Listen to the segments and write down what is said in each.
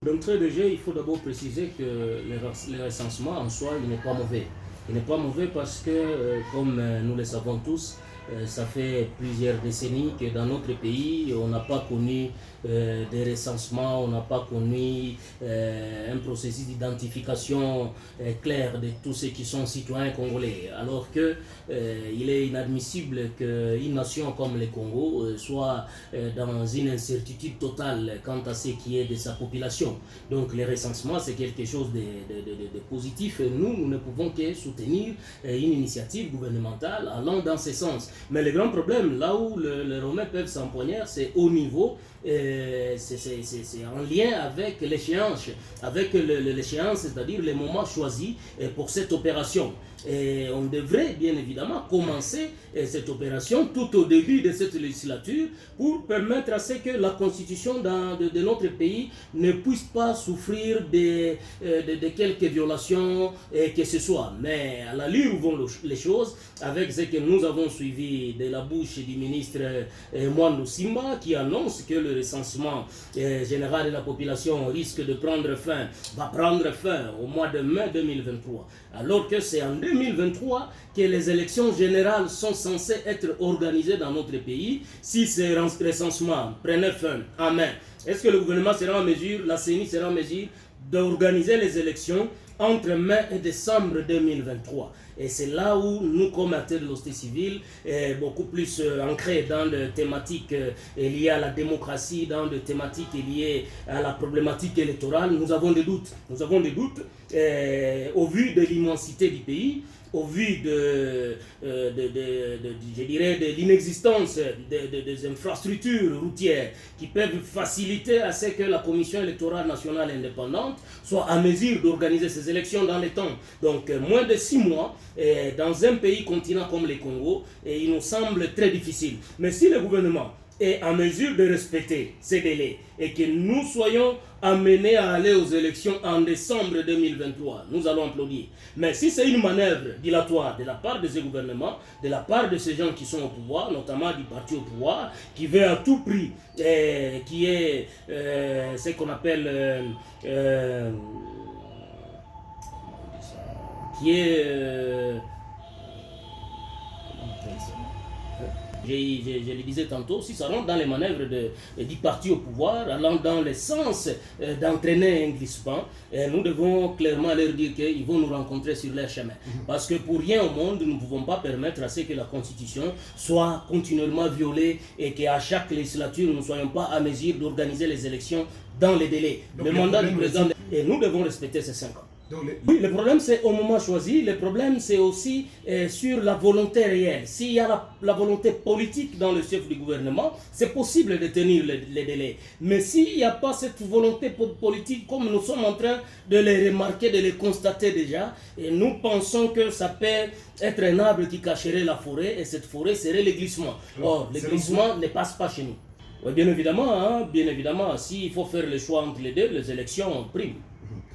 D'entrée de jeu, il faut d'abord préciser que le recensement en soi, il n'est pas mauvais. Il n'est pas mauvais parce que, comme nous le savons tous, ça fait plusieurs décennies que dans notre pays, on n'a pas connu des recensements, on n'a pas connu un processus d'identification clair de tous ceux qui sont citoyens congolais. Alors que il est inadmissible qu'une nation comme le Congo soit dans une incertitude totale quant à ce qui est de sa population. Donc le recensement, c'est quelque chose de positif. Et nous ne pouvons que soutenir une initiative gouvernementale allant dans ce sens. Mais le grand problème, là où les Romains peuvent s'empoigner, c'est au niveau, c'est en lien avec l'échéance, c'est-à-dire le moment choisi pour cette opération. Et on devrait bien évidemment commencer cette opération tout au début de cette législature pour permettre à ce que la constitution de notre pays ne puisse pas souffrir de quelques violations que ce soit. Mais à l'allure où vont les choses, avec ce que nous avons suivi de la bouche du ministre Mwando Simba qui annonce que le recensement général de la population risque de va prendre fin au mois de mai 2023, alors que c'est en 2023 que les élections générales sont censées être organisées dans notre pays. Si ces recensements prenaient fin en mai, est-ce que le gouvernement sera en mesure, la CENI sera en mesure d'organiser les élections entre mai et décembre 2023? Et c'est là où nous, comme acteurs de la société civile, beaucoup plus ancrés dans des thématiques liées à la démocratie, dans des thématiques liées à la problématique électorale, nous avons des doutes. Nous avons des doutes au vu de l'immensité du pays, au vu je dirais, de l'inexistence des infrastructures routières qui peuvent faciliter à ce que la Commission électorale nationale indépendante soit à mesure d'organiser ces élections dans les temps. Donc moins de 6 mois dans un pays continent comme le Congo, il nous semble très difficile. Mais si le gouvernement est en mesure de respecter ces délais et que nous soyons amenés à aller aux élections en décembre 2023, nous allons applaudir. Mais si c'est une manœuvre dilatoire de la part de ce gouvernement, de la part de ces gens qui sont au pouvoir, notamment du parti au pouvoir, qui veut à tout prix, qui est ce qu'on appelle qui est je le disais tantôt, si ça rentre dans les manœuvres du parti au pouvoir, allant dans le sens d'entraîner un glissement, nous devons clairement leur dire qu'ils vont nous rencontrer sur leur chemin. Parce que pour rien au monde, nous ne pouvons pas permettre à ce que la Constitution soit continuellement violée et qu'à chaque législature, nous ne soyons pas à mesure d'organiser les élections dans les délais. Donc, le mandat du président, et nous devons respecter ces 5 ans. Oui, le problème c'est au moment choisi, le problème c'est aussi sur la volonté réelle. S'il y a la volonté politique dans le chef du gouvernement, c'est possible de tenir les délais. Mais s'il n'y a pas cette volonté politique, comme nous sommes en train de les remarquer, de les constater déjà, et nous pensons que ça peut être un arbre qui cacherait la forêt, et cette forêt serait le glissement. Or, le glissement ne passe pas chez nous. Oui, bien évidemment, s'il faut faire le choix entre les deux, les élections priment.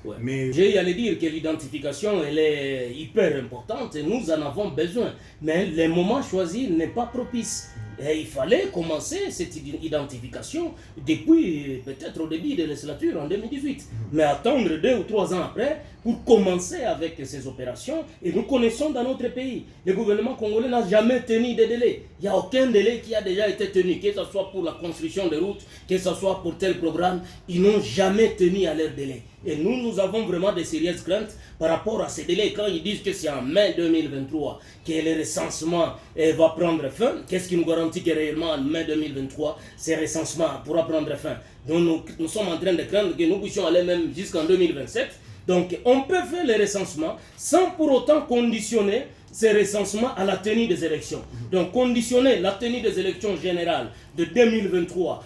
Ouais. Mais j'allais dire que l'identification elle est hyper importante et nous en avons besoin. Mais le moment choisi n'est pas propice. Et il fallait commencer cette identification depuis peut-être au début de la législature en 2018. Mais attendre 2 ou 3 ans après pour commencer avec ces opérations. Et nous connaissons dans notre pays, le gouvernement congolais n'a jamais tenu de délai. Il n'y a aucun délai qui a déjà été tenu, que ce soit pour la construction de routes, que ce soit pour tel programme. Ils n'ont jamais tenu à leur délai. Et nous avons vraiment des sérieuses craintes par rapport à ces délais. Quand ils disent que c'est en mai 2023 que le recensement va prendre fin, qu'est-ce qui nous garantit que réellement en mai 2023, ce recensement pourra prendre fin? Donc nous sommes en train de craindre que nous puissions aller même jusqu'en 2027. Donc on peut faire le recensement sans pour autant conditionner ces recensements à la tenue des élections. Donc conditionner la tenue des élections générales de 2023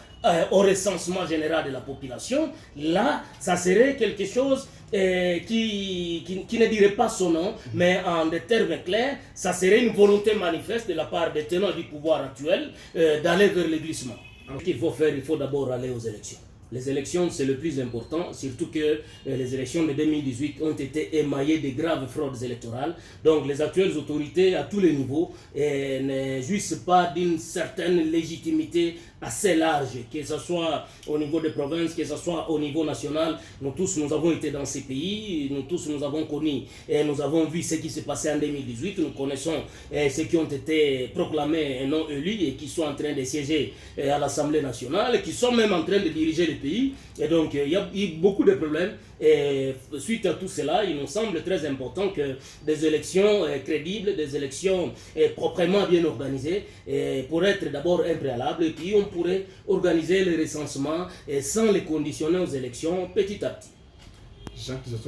au recensement général de la population, là, ça serait quelque chose qui ne dirait pas son nom, mais en des termes clairs, ça serait une volonté manifeste de la part des tenants du pouvoir actuel d'aller vers le glissement. Ce qu'il faut faire, il faut d'abord aller aux élections. Les élections, c'est le plus important, surtout que les élections de 2018 ont été émaillées de graves fraudes électorales. Donc les actuelles autorités à tous les niveaux ne jouissent pas d'une certaine légitimité assez large, que ce soit au niveau des provinces, que ce soit au niveau national. Nous tous, nous avons été dans ces pays, nous tous, nous avons connu et nous avons vu ce qui s'est passé en 2018. Nous connaissons ceux qui ont été proclamés et non élus et qui sont en train de siéger à l'Assemblée nationale, qui sont même en train de diriger le pays. Et donc, il y a eu beaucoup de problèmes. Et suite à tout cela, il nous semble très important que des élections crédibles, des élections proprement bien organisées, pourraient être d'abord un préalable, et puis on pourrait organiser le recensement sans les conditionner aux élections petit à petit.